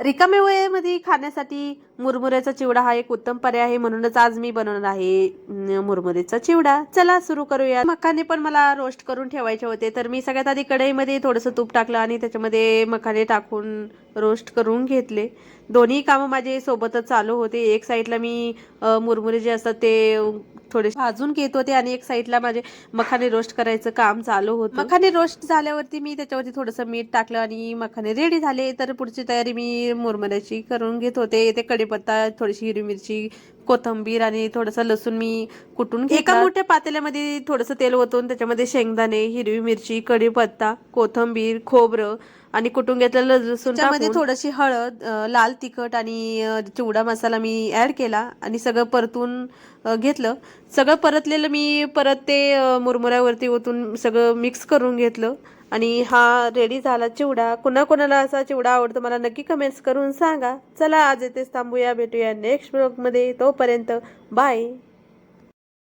रिकाम्या वेळेमध्ये खाण्यासाठी मुरमुऱ्याचा चिवडा हा एक उत्तम पर्याय आहे, म्हणूनच आज मी बनवणार आहे मुरमुऱ्याचा चिवडा. चला सुरू करूया. मखाने पण मला रोस्ट करून ठेवायचे होते, तर मी सगळ्यात आधी कढईमध्ये थोडंसं तूप टाकलं आणि त्याच्यामध्ये मखाने टाकून रोस्ट करून घेतले. दोन्ही कामं माझे सोबतच चालू होते. एक साईडला मी मुरमुरे जे असतात ते थोडे भाजून घेत होते आणि एक साईडला माझे मखाने रोस्ट करायचं काम चालू होतं. मखाने रोस्ट झाल्यावरती मी त्याच्यावरती थोडंसं मीठ टाकलं आणि मखाने रेडी झाले. तर पुढची तयारी मी मुरमुऱ्याची करून घेत होते. ते कढीपत्ता, थोडीशी हिरवी मिरची, कोथिंबीर आणि थोडंसं लसूण मी कुटून घेतला. एका मोठ्या पातेल्यामध्ये थोडंसं तेल ओतून त्याच्यामध्ये शेंगदाणे, हिरवी मिरची, कढीपत्ता, कोथिंबीर, खोबरं आणि कुटून घेतलेलं लसूण टाकून थोडीशी हळद, लाल तिखट आणि चिवडा मसाला मी ऍड केला आणि सगळं परतून घेतलं. सगळं परतलेलं मी परत ते मुरमुऱ्यावरती ओतून सगळं मिक्स करून घेतलं आणि हा रेडी झाला चिवडा. कोणाकोणाला असा चिवडा आवडतो मला नक्की कमेंट्स करून सांगा. चला आज इथेच थांबूया, भेटूया नेक्स्ट ब्लॉगमध्ये. तोपर्यंत बाय.